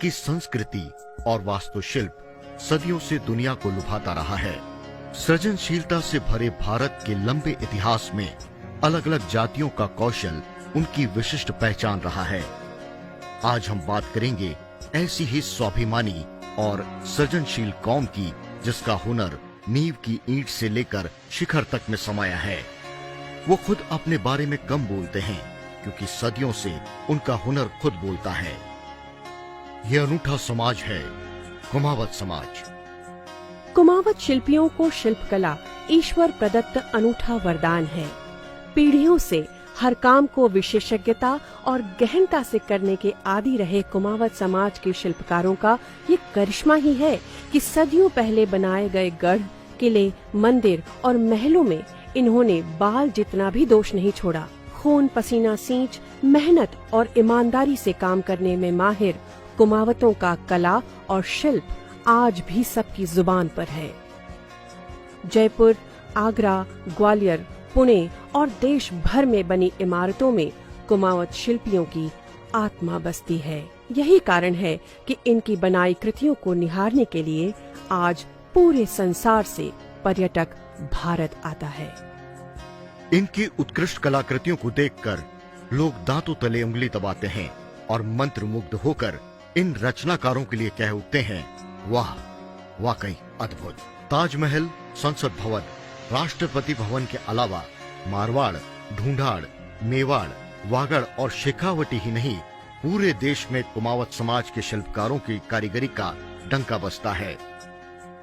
इनकी संस्कृति और वास्तुशिल्प सदियों से दुनिया को लुभाता रहा है। सृजनशीलता से भरे भारत के लंबे इतिहास में अलग अलग जातियों का कौशल उनकी विशिष्ट पहचान रहा है। आज हम बात करेंगे ऐसी ही स्वाभिमानी और सृजनशील कौम की जिसका हुनर नींव की ईंट से लेकर शिखर तक में समाया है। वो खुद अपने बारे में कम बोलते हैं क्योंकि सदियों से उनका हुनर खुद बोलता है। यह अनूठा समाज है कुमावत समाज। कुमावत शिल्पियों को शिल्पकला ईश्वर प्रदत्त अनूठा वरदान है। पीढ़ियों से हर काम को विशेषज्ञता और गहनता से करने के आदी रहे कुमावत समाज के शिल्पकारों का ये करिश्मा ही है कि सदियों पहले बनाए गए गढ़, किले, मंदिर और महलों में इन्होंने बाल जितना भी दोष नहीं छोड़ा। खून पसीना सींच, मेहनत और ईमानदारी से काम करने में माहिर कुमावतों का कला और शिल्प आज भी सबकी जुबान पर है। जयपुर, आगरा, ग्वालियर, पुणे और देश भर में बनी इमारतों में कुमावत शिल्पियों की आत्मा बसती है। यही कारण है कि इनकी बनाई कृतियों को निहारने के लिए आज पूरे संसार से पर्यटक भारत आता है। इनकी उत्कृष्ट कलाकृतियों को देखकर लोग दांतों तले उंगली दबाते हैं और मंत्रमुग्ध होकर इन रचनाकारों के लिए कह उठते हैं, वाह, वाकई अद्भुत। ताजमहल, संसद भवन, राष्ट्रपति भवन के अलावा मारवाड़, ढूंढाड़, मेवाड़, वागड़ और शेखावटी ही नहीं, पूरे देश में कुमावत समाज के शिल्पकारों की कारीगरी का डंका बजता है।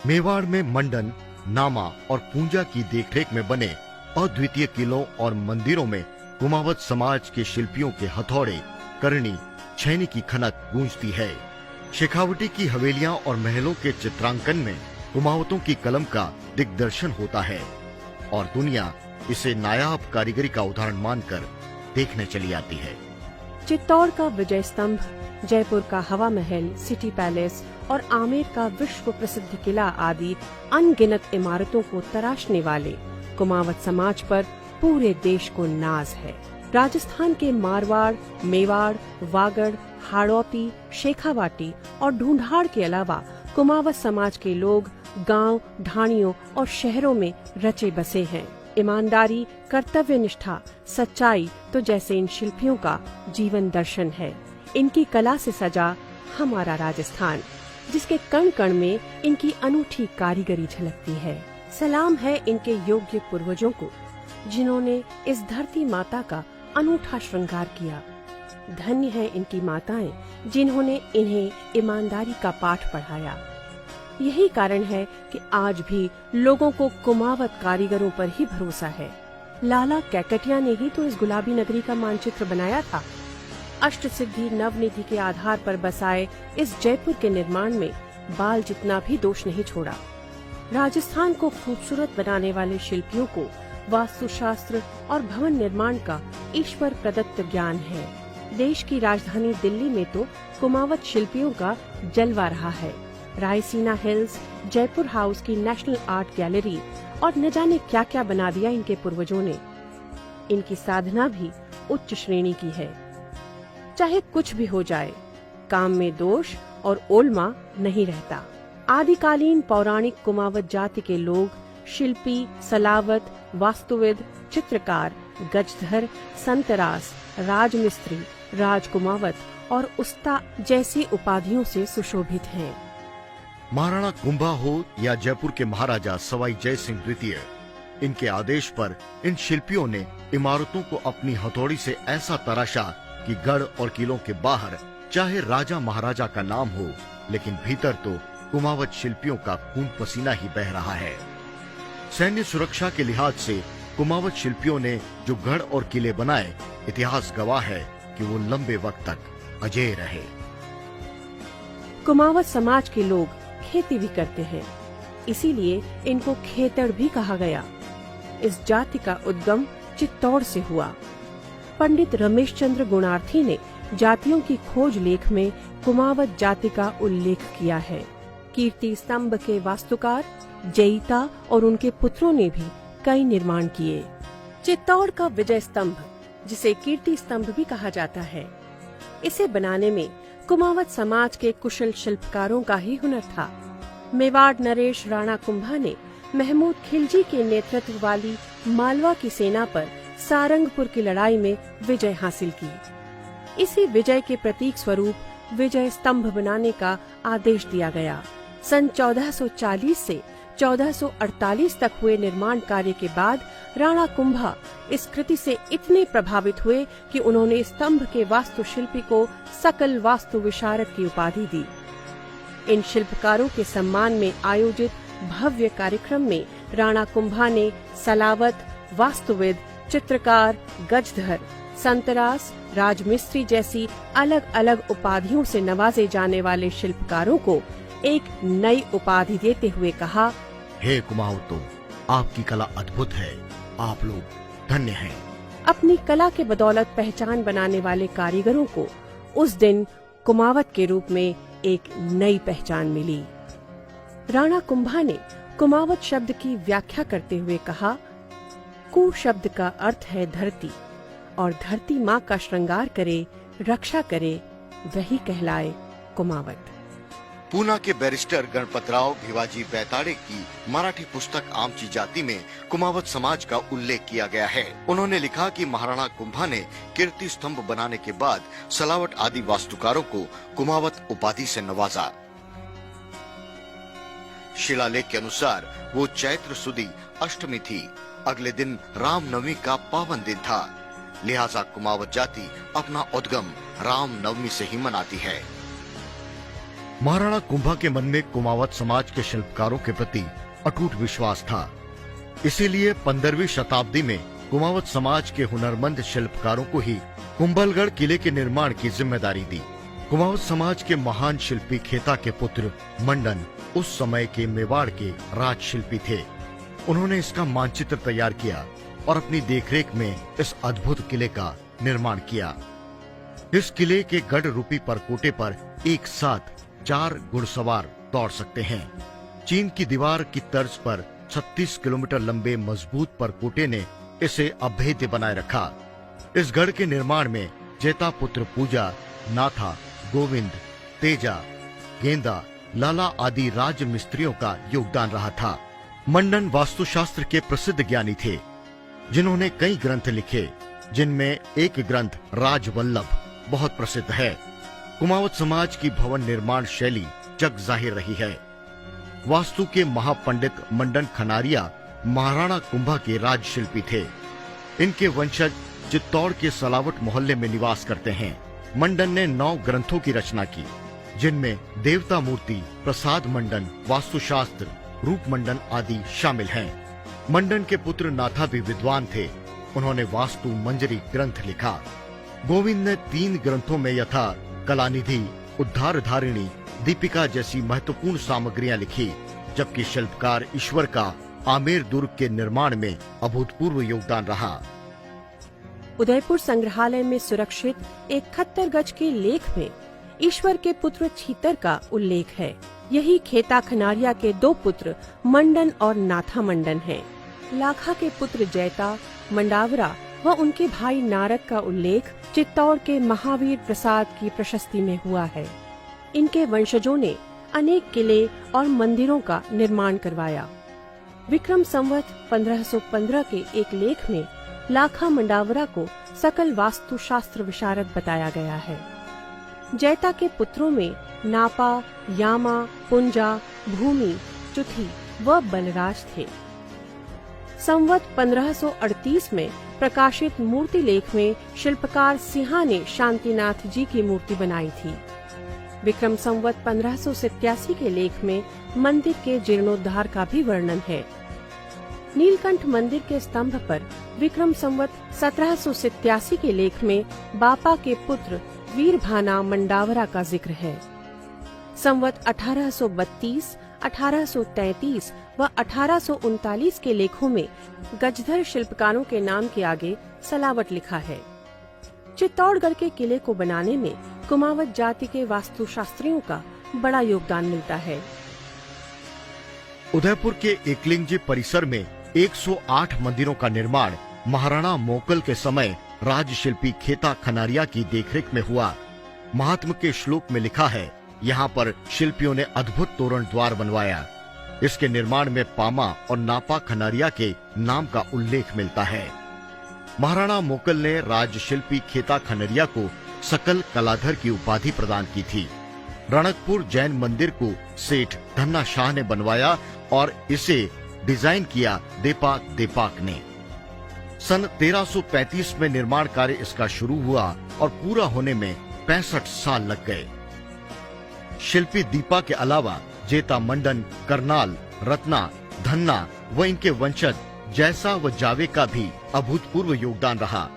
मेवाड़ में मंडन, नामा और पूंजा की देखरेख में बने अद्वितीय किलों और मंदिरों में कुमावत समाज के शिल्पियों के हथौड़े, करनी, छैनी की खनक गूंजती है। शेखावटी की हवेलियां और महलों के चित्रांकन में कुमावतों की कलम का दिग्दर्शन होता है और दुनिया इसे नायाब कारीगरी का उदाहरण मानकर देखने चली आती है। चित्तौड़ का विजय स्तंभ, जयपुर का हवा महल, सिटी पैलेस और आमेर का विश्व प्रसिद्ध किला आदि अनगिनत इमारतों को तराशने वाले कुमावत समाज पर पूरे देश को नाज है। राजस्थान के मारवाड़, मेवाड़, वागड़, हाड़ौती, शेखावाटी और ढूंढाड़ के अलावा कुमावत समाज के लोग गांव, ढाणियों और शहरों में रचे बसे हैं। ईमानदारी, कर्तव्य निष्ठा, सच्चाई तो जैसे इन शिल्पियों का जीवन दर्शन है। इनकी कला से सजा हमारा राजस्थान, जिसके कण कण में इनकी अनूठी कारीगरी झलकती है। सलाम है इनके योग्य पूर्वजों को जिन्होंने इस धरती माता का अनूठा श्रृंगार किया। धन्य है इनकी माताएं जिन्होंने इन्हें ईमानदारी का पाठ पढ़ाया। यही कारण है कि आज भी लोगों को कुमावत कारीगरों पर ही भरोसा है। लाला कैकटिया ने ही तो इस गुलाबी नगरी का मानचित्र बनाया था। अष्ट सिद्धि नवनिधि के आधार पर बसाए इस जयपुर के निर्माण में बाल जितना भी दोष नहीं छोड़ा। राजस्थान को खूबसूरत बनाने वाले शिल्पियों को वास्तुशास्त्र और भवन निर्माण का ईश्वर प्रदत्त ज्ञान है। देश की राजधानी दिल्ली में तो कुमावत शिल्पियों का जलवा रहा है। रायसीना हिल्स, जयपुर हाउस की नेशनल आर्ट गैलरी और न जाने क्या क्या बना दिया इनके पूर्वजों ने। इनकी साधना भी उच्च श्रेणी की है। चाहे कुछ भी हो जाए, काम में दोष और ओलमा नहीं रहता। आदिकालीन पौराणिक कुमावत जाति के लोग शिल्पी, सलावत, वास्तुविद, चित्रकार, गजधर, संतरास, राजमिस्त्री, राजकुमावत और उस्ता जैसी उपाधियों से सुशोभित हैं। महाराणा कुंभा हो या जयपुर के महाराजा सवाई जय सिंह द्वितीय, इनके आदेश पर इन शिल्पियों ने इमारतों को अपनी हथौड़ी से ऐसा तराशा कि गढ़ और किलों के बाहर चाहे राजा महाराजा का नाम हो, लेकिन भीतर तो कुमावत शिल्पियों का खून पसीना ही बह रहा है। सैन्य सुरक्षा के लिहाज से कुमावत शिल्पियों ने जो गढ़ और किले बनाए, इतिहास गवाह है कि वो लंबे वक्त तक अजेय रहे। कुमावत समाज के लोग खेती भी करते हैं, इसीलिए इनको खेतड़ भी कहा गया। इस जाति का उद्गम चित्तौड़ से हुआ। पंडित रमेश चंद्र गुणार्थी ने जातियों की खोज लेख में कुमावत जाति का उल्लेख किया है। कीर्ति स्तंभ के वास्तुकार जयिता और उनके पुत्रों ने भी कई निर्माण किए। चित्तौड़ का विजय स्तंभ, जिसे कीर्ति स्तंभ भी कहा जाता है, इसे बनाने में कुमावत समाज के कुशल शिल्पकारों का ही हुनर था। मेवाड़ नरेश राणा कुंभा ने महमूद खिलजी के नेतृत्व वाली मालवा की सेना पर सारंगपुर की लड़ाई में विजय हासिल की। इसी विजय के प्रतीक स्वरूप विजय स्तंभ बनाने का आदेश दिया गया। सन 1440 से 1448 तक हुए निर्माण कार्य के बाद राणा कुंभा इस कृति से इतने प्रभावित हुए कि उन्होंने स्तंभ के वास्तुशिल्पी को सकल वास्तु विशारद की उपाधि दी। इन शिल्पकारों के सम्मान में आयोजित भव्य कार्यक्रम में राणा कुंभा ने सलावत, वास्तुविद, चित्रकार, गजधर, संतरास, राजमिस्त्री जैसी अलग अलग उपाधियों से नवाजे जाने वाले शिल्पकारों को एक नई उपाधि देते हुए कहा, हे कुमावतों, आपकी कला अद्भुत है, आप लोग धन्य हैं। अपनी कला के बदौलत पहचान बनाने वाले कारीगरों को उस दिन कुमावत के रूप में एक नई पहचान मिली। राणा कुंभा ने कुमावत शब्द की व्याख्या करते हुए कहा, कु शब्द का अर्थ है धरती, और धरती माँ का श्रृंगार करे, रक्षा करे, वही कहलाए कुमावत। पूना के बैरिस्टर गणपतराव भिवाजी बैताड़े की मराठी पुस्तक आमची जाति में कुमावत समाज का उल्लेख किया गया है। उन्होंने लिखा कि महाराणा कुंभा ने कीर्ति स्तंभ बनाने के बाद सलावट आदि वास्तुकारों को कुमावत उपाधि से नवाजा। शिलालेख के अनुसार वो चैत्र सुदी अष्टमी थी। अगले दिन रामनवमी का पावन दिन था, लिहाजा कुमावत जाति अपना उद्गम रामनवमी से ही मनाती है। महाराणा कुंभा के मन में कुमावत समाज के शिल्पकारों के प्रति अटूट विश्वास था। इसीलिए 15वीं शताब्दी में कुमावत समाज के हुनरमंद शिल्पकारों को ही कुंभलगढ़ किले के निर्माण की जिम्मेदारी दी। कुमावत समाज के महान शिल्पी खेता के पुत्र मंडन उस समय के मेवाड़ के राजशिल्पी थे। उन्होंने इसका मानचित्र तैयार किया और अपनी देखरेख में इस अद्भुत किले का निर्माण किया। इस किले के गढ़ रूपी परकोटे पर एक साथ 4 घुड़सवार दौड़ सकते हैं। चीन की दीवार की तर्ज पर 36 किलोमीटर लंबे मजबूत परकोटे ने इसे अभेद्य बनाए रखा। इस गढ़ के निर्माण में जेता पुत्र पूजा, नाथा, गोविंद, तेजा, गेंदा, लाला आदि राज मिस्त्रियों का योगदान रहा था। मंडन वास्तुशास्त्र के प्रसिद्ध ज्ञानी थे, जिन्होंने कई ग्रंथ लिखे, जिनमें एक ग्रंथ राजवल्लभ बहुत प्रसिद्ध है। कुमावत समाज की भवन निर्माण शैली जग जाहिर रही है। वास्तु के महापंडित मंडन खनारिया महाराणा कुंभा के राजशिल्पी थे। इनके वंशज चित्तौड़ के सलावट मोहल्ले में निवास करते हैं। मंडन ने 9 ग्रंथों की रचना की, जिनमें देवता मूर्ति, प्रसाद मंडन, वास्तुशास्त्र, रूप मंडन आदि शामिल हैं। मंडन के पुत्र नाथा भी विद्वान थे। उन्होंने वास्तु मंजरी ग्रंथ लिखा। गोविंद ने 3 ग्रंथों में यथा कलानिधि, उद्धार धारिणी, दीपिका जैसी महत्वपूर्ण सामग्रियां लिखी, जबकि शिल्पकार ईश्वर का आमेर दुर्ग के निर्माण में अभूतपूर्व योगदान रहा। उदयपुर संग्रहालय में सुरक्षित एक 71 गज के लेख में ईश्वर के पुत्र छीतर का उल्लेख है। यही खेता खनारिया के 2 पुत्र मंडन और नाथा मंडन हैं। लाखा के पुत्र जैता, मंडावरा व उनके भाई नारद का उल्लेख चित्तौड़ के महावीर प्रसाद की प्रशस्ति में हुआ है। इनके वंशजों ने अनेक किले और मंदिरों का निर्माण करवाया। विक्रम संवत 1515 के एक लेख में लाखा मंडावरा को सकल वास्तु शास्त्र विशारद बताया गया है। जैता के पुत्रों में नापा, यामा, पुंजा, भूमि, चुथी व बलराज थे। संवत 1538 में प्रकाशित मूर्ति लेख में शिल्पकार सिंहा ने शांतिनाथ जी की मूर्ति बनाई थी। विक्रम संवत 1587 के लेख में मंदिर के जीर्णोद्धार का भी वर्णन है। नीलकंठ मंदिर के स्तंभ पर विक्रम संवत 1787 के लेख में बापा के पुत्र वीरभाना मंडावरा का जिक्र है। संवत 1832, 1833 व 1839 के लेखों में गजधर शिल्पकारों के नाम के आगे सलावट लिखा है। चित्तौड़गढ़ के किले को बनाने में कुमावत जाति के वास्तुशास्त्रियों का बड़ा योगदान मिलता है। उदयपुर के एकलिंगजी परिसर में 108 मंदिरों का निर्माण महाराणा मोकल के समय राजशिल्पी खेता खनारिया की देखरेख में हुआ। महात्म के श्लोक में लिखा है, यहाँ पर शिल्पियों ने अद्भुत तोरण द्वार बनवाया। इसके निर्माण में पामा और नापा खनारिया के नाम का उल्लेख मिलता है। महाराणा मोकल ने राजशिल्पी खेता खनरिया को सकल कलाधर की उपाधि प्रदान की थी। रणकपुर जैन मंदिर को सेठ धन्ना शाह ने बनवाया और इसे डिजाइन किया देपाक ने। सन 1335 में निर्माण कार्य इसका शुरू हुआ और पूरा होने में 65 साल लग गए। शिल्पी दीपा के अलावा जेता मंडन, करनाल, रत्ना, धन्ना व इनके वंशज जैसा व जावे का भी अभूतपूर्व योगदान रहा।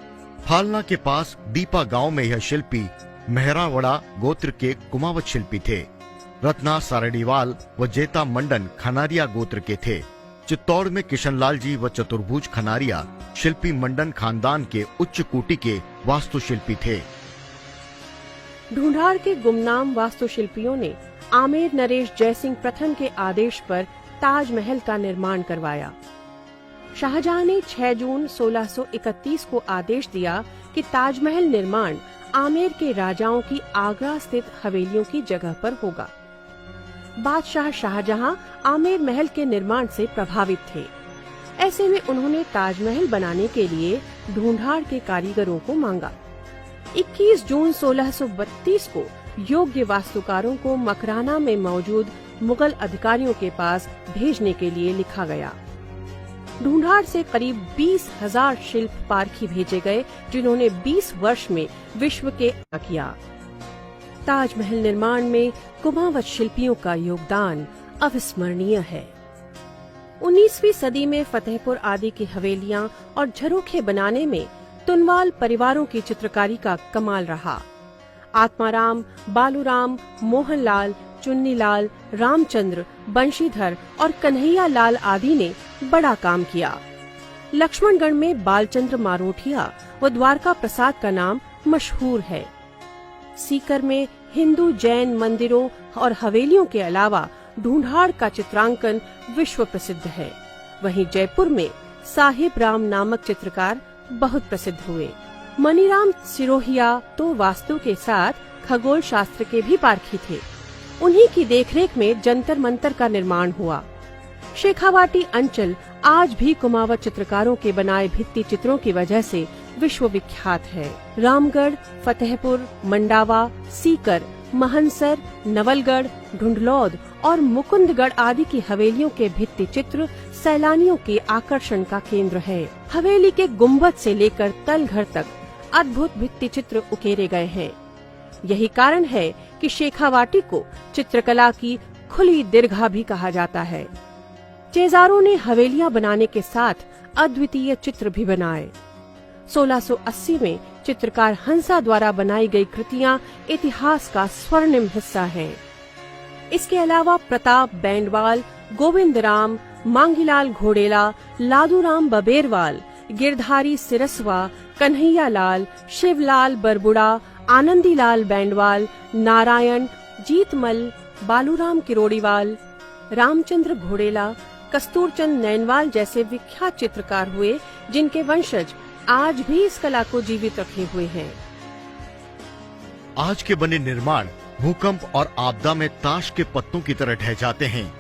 फालना के पास दीपा गांव में यह शिल्पी मेहरावड़ा गोत्र के कुमावत शिल्पी थे। रत्ना सारडीवाल व जेता मंडन खनारिया गोत्र के थे। चित्तौड़ में किशनलाल जी व चतुर्भुज खनारिया शिल्पी मंडन खानदान के उच्च कोटि के वास्तुशिल्पी थे। ढूंढाड़ के गुमनाम वास्तुशिल्पियों ने आमेर नरेश जयसिंह प्रथम के आदेश पर ताजमहल का निर्माण करवाया। शाहजहां ने 6 जून 1631 को आदेश दिया कि ताजमहल निर्माण आमेर के राजाओं की आगरा स्थित हवेलियों की जगह पर होगा। बादशाह शाहजहां आमेर महल के निर्माण से प्रभावित थे। ऐसे में उन्होंने ताजमहल बनाने के लिए ढूंढाड़ के कारीगरों को मांगा। 21 जून 1632 को योग्य वास्तुकारों को मकराना में मौजूद मुगल अधिकारियों के पास भेजने के लिए लिखा गया। ढूंढाड़ से करीब 20,000 शिल्प पारखी भेजे गए, जिन्होंने 20 वर्ष में विश्व के किया। ताजमहल निर्माण में कुमावत शिल्पियों का योगदान अविस्मरणीय है। 19वीं सदी में फतेहपुर आदि की हवेलियां और झरोखे बनाने में तुनवाल परिवारों की चित्रकारी का कमाल रहा। आत्माराम, बालूराम, मोहनलाल, चुन्नीलाल, रामचंद्र, बंशीधर और कन्हैया लाल आदि ने बड़ा काम किया। लक्ष्मणगढ़ में बालचंद्र मारोठिया व द्वारका प्रसाद का नाम मशहूर है। सीकर में हिंदू जैन मंदिरों और हवेलियों के अलावा ढूंढाड़ का चित्रांकन विश्व प्रसिद्ध है। वहीं जयपुर में साहिब राम नामक चित्रकार बहुत प्रसिद्ध हुए। मनीराम सिरोहिया तो वास्तु के साथ खगोल शास्त्र के भी पारखी थे। उन्हीं की देखरेख में जंतर मंतर का निर्माण हुआ। शेखावाटी अंचल आज भी कुमावत चित्रकारों के बनाए भित्ति चित्रों की वजह से विश्व विख्यात है। रामगढ़, फतेहपुर, मंडावा, सीकर, महनसर, नवलगढ़, ढूंढलौद और मुकुंदगढ़ आदि की हवेलियों के भित्ति चित्र सैलानियों के आकर्षण का केंद्र है। हवेली के गुम्बद से लेकर तलघर तक अद्भुत भित्ति चित्र उकेरे गए हैं। यही कारण है कि शेखावाटी को चित्रकला की खुली दीर्घा भी कहा जाता है। चेजारों ने हवेलियां बनाने के साथ अद्वितीय चित्र भी बनाए। 1680 में चित्रकार हंसा द्वारा बनाई गई कृतियां इतिहास का स्वर्णिम हिस्सा हैं। इसके अलावा प्रताप बैंडवाल, गोविंद राम, मांगीलाल घोडेला, लादूराम बबेरवाल, गिरधारी सिरसवा, कन्हैया लाल, शिवलाल बरबुड़ा, आनंदीलाल बैंडवाल, नारायण, जीतमल, बालूराम किरोड़ीवाल, रामचंद्र घोडेला, कस्तूरचंद नैनवाल जैसे विख्यात चित्रकार हुए, जिनके वंशज आज भी इस कला को जीवित रखे हुए हैं। आज के बने निर्माण भूकंप और आपदा में ताश के पत्तों की तरह ढह जाते हैं,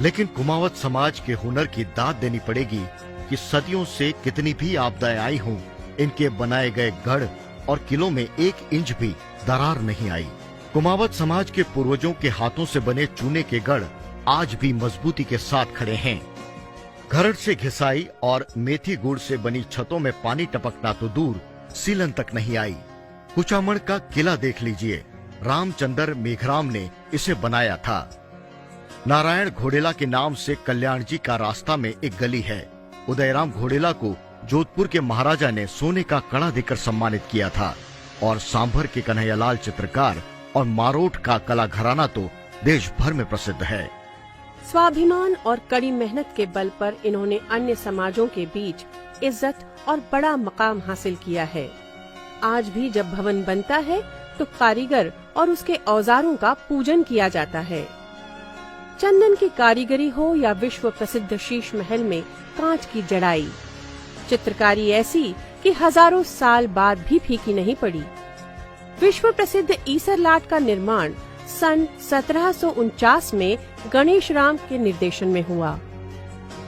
लेकिन कुमावत समाज के हुनर की दाद देनी पड़ेगी कि सदियों से कितनी भी आपदाएं आई हों, इनके बनाए गए गढ़ और किलों में 1 इंच भी दरार नहीं आई। कुमावत समाज के पूर्वजों के हाथों से बने चूने के गढ़ आज भी मजबूती के साथ खड़े हैं। घरड़ से घिसाई और मेथी गुड़ से बनी छतों में पानी टपकना तो दूर, सीलन तक नहीं आई। कुचामण का किला देख लीजिए, रामचंद्र मेघराम ने इसे बनाया था। नारायण घोडेला के नाम से कल्याण जी का रास्ता में एक गली है। उदयराम घोडेला को जोधपुर के महाराजा ने सोने का कड़ा देकर सम्मानित किया था। और सांभर के कन्हैयालाल चित्रकार और मारोट का कला घराना तो देश भर में प्रसिद्ध है। स्वाभिमान और कड़ी मेहनत के बल पर इन्होंने अन्य समाजों के बीच इज्जत और बड़ा मकाम हासिल किया है। आज भी जब भवन बनता है तो कारीगर और उसके औजारों का पूजन किया जाता है। चंदन की कारीगरी हो या विश्व प्रसिद्ध शीश महल में कांच की जड़ाई, चित्रकारी ऐसी कि हजारों साल बाद भी फीकी नहीं पड़ी। विश्व प्रसिद्ध ईसरलाट का निर्माण सन 1749 में गणेश राम के निर्देशन में हुआ।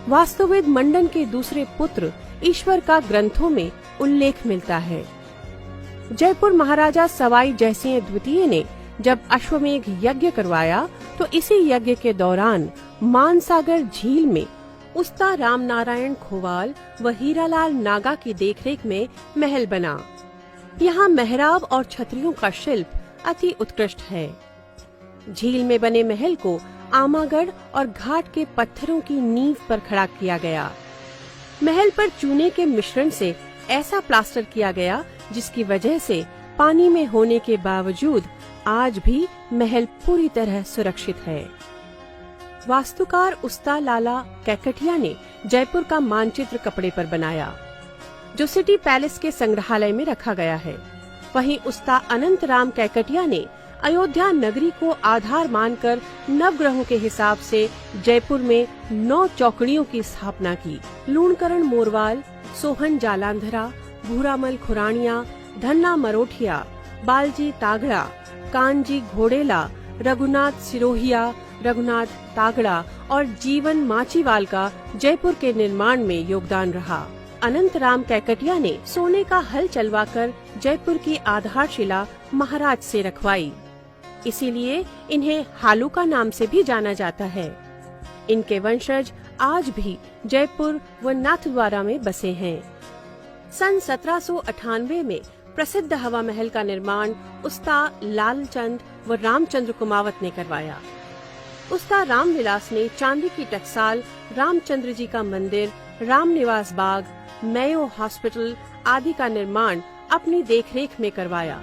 वास्तुविद मंडन के दूसरे पुत्र ईश्वर का ग्रंथों में उल्लेख मिलता है। जयपुर महाराजा सवाई जयसिंह द्वितीय ने जब अश्वमेघ यज्ञ करवाया तो इसी यज्ञ के दौरान मानसागर झील में उस्ता राम नारायण खोवाल व हीरालाल नागा की देखरेख में महल बना। यहाँ मेहराब और छतरियों का शिल्प अति उत्कृष्ट है। झील में बने महल को आमागढ़ और घाट के पत्थरों की नींव पर खड़ा किया गया। महल पर चूने के मिश्रण से ऐसा प्लास्टर किया गया जिसकी वजह से पानी में होने के बावजूद आज भी महल पूरी तरह सुरक्षित है। वास्तुकार उस्ता लाला कैकटिया ने जयपुर का मानचित्र कपड़े पर बनाया, जो सिटी पैलेस के संग्रहालय में रखा गया है। वहीं उस्ता अनंत राम कैकटिया ने अयोध्या नगरी को आधार मानकर नवग्रहों के हिसाब से जयपुर में 9 चौकड़ियों की स्थापना की। लूणकरण मोरवाल, सोहन जालांधरा, भूरामल खुरानिया, धन्ना मरोठिया, बालजी तागड़ा, कानजी घोड़ेला, रघुनाथ सिरोहिया, रघुनाथ तागड़ा और जीवन माचीवाल का जयपुर के निर्माण में योगदान रहा। अनंत राम कैकटिया ने सोने का हल चलवाकर जयपुर की आधारशिला महाराज से रखवाई, इसीलिए इन्हें हालूका नाम से भी जाना जाता है। इनके वंशज आज भी जयपुर व नाथद्वारा में बसे हैं। सन 1798 में प्रसिद्ध हवा महल का निर्माण उस्ता लालचंद व रामचंद्र कुमावत ने करवाया। उस्ता रामविलास ने चांदी की टकसाल, रामचंद्र जी का मंदिर, रामनिवास बाग, मेयो हॉस्पिटल आदि का निर्माण अपनी देखरेख में करवाया।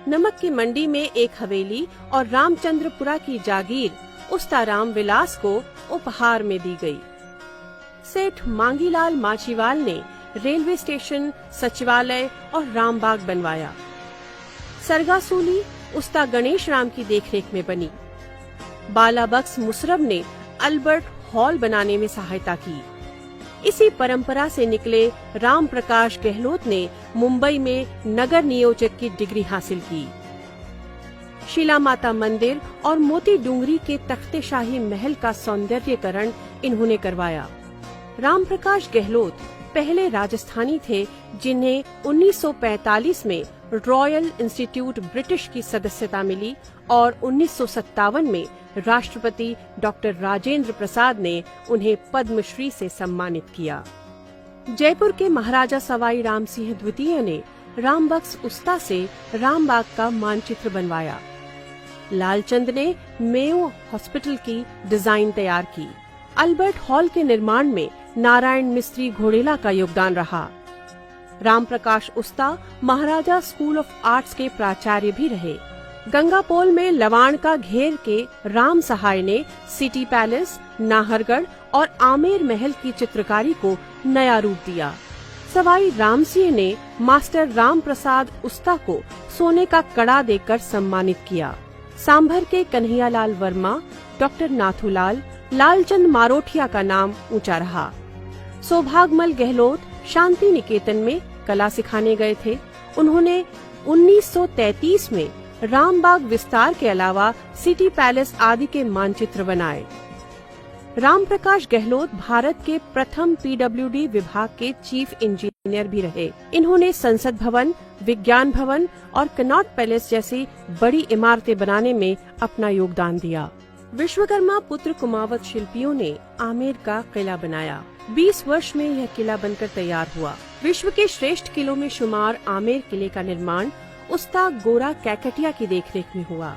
नमक की मंडी में एक हवेली और रामचंद्रपुरा की जागीर उस्ता रामविलास को उपहार में दी गई। सेठ मांगीलाल माचीवाल ने रेलवे स्टेशन, सचिवालय और रामबाग बनवाया। सरगासूली उस्ता गणेश राम की देखरेख में बनी। बालाबक्स मुसरब ने अल्बर्ट हॉल बनाने में सहायता की। इसी परंपरा से निकले राम प्रकाश गहलोत ने मुंबई में नगर नियोजक की डिग्री हासिल की। शिला माता मंदिर और मोती डूंगरी के तख्ते शाही महल का सौंदर्यीकरण इन्होंने करवाया। राम प्रकाश गहलोत पहले राजस्थानी थे जिन्हें 1945 में रॉयल इंस्टीट्यूट ब्रिटिश की सदस्यता मिली और 1957 में राष्ट्रपति डॉक्टर राजेंद्र प्रसाद ने उन्हें पद्मश्री से सम्मानित किया। जयपुर के महाराजा सवाई राम सिंह द्वितीय ने रामबक्स उस्ता से रामबाग का मानचित्र बनवाया। लालचंद ने मेयो हॉस्पिटल की डिजाइन तैयार की। अल्बर्ट हॉल के निर्माण में नारायण मिस्त्री घोड़ेला का योगदान रहा। राम प्रकाश उस्ता महाराजा स्कूल ऑफ आर्ट्स के प्राचार्य भी रहे। गंगापोल में लवाण का घेर के राम सहाय ने सिटी पैलेस, नाहरगढ़ और आमेर महल की चित्रकारी को नया रूप दिया। सवाई राम सिंह ने मास्टर राम प्रसाद उस्ता को सोने का कड़ा देकर सम्मानित किया। सांभर के कन्हैयालाल वर्मा, डॉक्टर नाथूलाल, लालचंद मारोठिया का नाम ऊंचा रहा। सौभागमल गहलोत शांति निकेतन में कला सिखाने गए थे। उन्होंने 1933 में रामबाग विस्तार के अलावा सिटी पैलेस आदि के मानचित्र बनाए। राम प्रकाश गहलोत भारत के प्रथम पीडब्ल्यूडी विभाग के चीफ इंजीनियर भी रहे। इन्होंने संसद भवन, विज्ञान भवन और कनॉट पैलेस जैसी बड़ी इमारतें बनाने में अपना योगदान दिया। विश्वकर्मा पुत्र कुमावत शिल्पियों ने आमेर का किला बनाया। 20 वर्ष में यह किला बनकर तैयार हुआ। विश्व के श्रेष्ठ किलों में शुमार आमेर किले का निर्माण उस्ता गोरा कैकटिया की देखरेख में हुआ।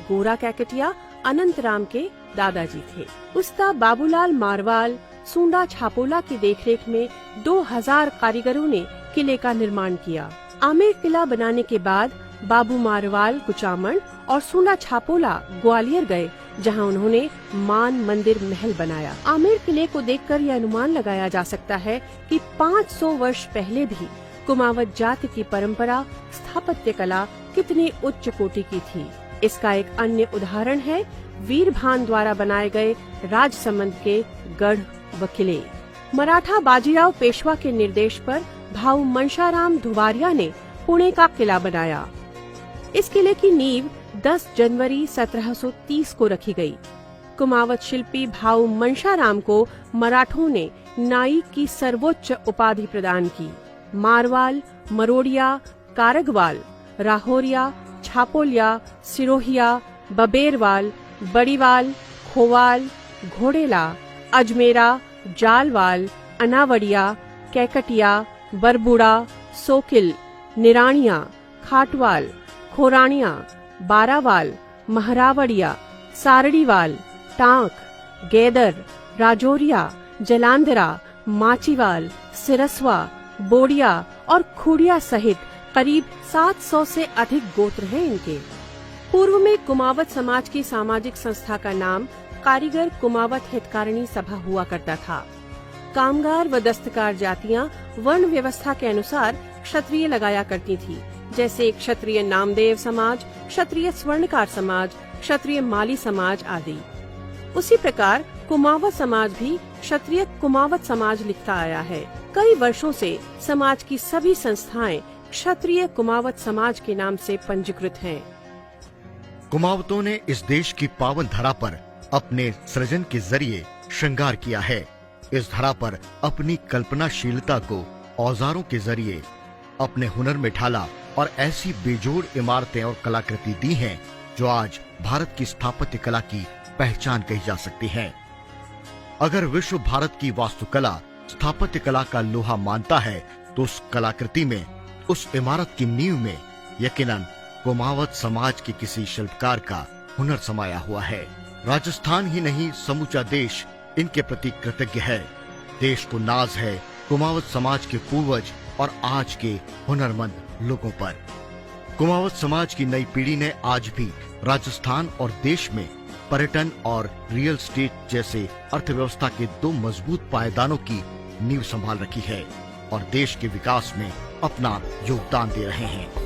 गोरा कैकटिया अनंत राम के दादाजी थे। उस्ता बाबूलाल मारवाल, सूंडा छापोला की देखरेख में 2000 कारीगरों ने किले का निर्माण किया। आमेर किला बनाने के बाद बाबू मारवाल कुचामन और सूंडा छापोला ग्वालियर गए, जहां उन्होंने मान मंदिर महल बनाया। आमेर किले को देखकर यह अनुमान लगाया जा सकता है कि 500 वर्ष पहले भी कुमावत जाति की परंपरा स्थापत्य कला कितनी उच्च कोटि की थी। इसका एक अन्य उदाहरण है वीरभान द्वारा बनाए गए राजसमंद के गढ़ व किले। मराठा बाजीराव पेशवा के निर्देश पर भाऊ मनशाराम धुवारिया ने पुणे का किला बनाया। इस किले की नींव 10 जनवरी 1730 को रखी गई। कुमावत शिल्पी भाऊ मनशाराम को मराठों ने नाईक की सर्वोच्च उपाधि प्रदान की। मारवाल, मरोड़िया, कारगवाल, राहोरिया, छापोलिया, सिरोहिया, बबेरवाल, बड़ीवाल, खोवाल, घोड़ेला, अजमेरा, जालवाल, अनावड़िया, कैकटिया, बरबुड़ा, सोकिल, निराणिया, खाटवाल, खोरानिया, बारावाल, महरावड़िया, सारड़ीवाल, टांक, गेदर, राजौरिया, जलांधरा, माचीवाल, सिरसवा, बोड़िया और खुड़िया सहित करीब 700 से अधिक गोत्र हैं इनके। पूर्व में कुमावत समाज की सामाजिक संस्था का नाम कारीगर कुमावत हितकारिणी सभा हुआ करता था। कामगार व दस्तकार जातियां वर्ण व्यवस्था के अनुसार क्षत्रिय लगाया करती थी, जैसे क्षत्रिय नामदेव समाज, क्षत्रिय स्वर्णकार समाज, क्षत्रिय माली समाज आदि। उसी प्रकार कुमावत समाज भी क्षत्रिय कुमावत समाज लिखता आया है। कई वर्षों से समाज की सभी संस्थाएं क्षत्रिय कुमावत समाज के नाम से पंजीकृत हैं। कुमावतों ने इस देश की पावन धरा पर अपने सृजन के जरिए श्रृंगार किया है। इस धरा पर अपनी कल्पनाशीलता को औजारों के जरिए अपने हुनर में ढाला और ऐसी बेजोड़ इमारतें और कलाकृति दी हैं जो आज भारत की स्थापत्य कला की पहचान कही जा सकती है। अगर विश्व भारत की वास्तुकला स्थापत्य कला का लोहा मानता है तो उस कलाकृति में, उस इमारत की नींव में यकीनन कुमावत समाज के किसी शिल्पकार का हुनर समाया हुआ है। राजस्थान ही नहीं समूचा देश इनके प्रति कृतज्ञ है। देश को नाज है कुमावत समाज के पूर्वज और आज के हुनरमंद लोगों पर। कुमावत समाज की नई पीढ़ी ने आज भी राजस्थान और देश में पर्यटन और रियल एस्टेट जैसे अर्थव्यवस्था के 2 मजबूत पायदानों की नींव संभाल रखी है और देश के विकास में अपना योगदान दे रहे हैं।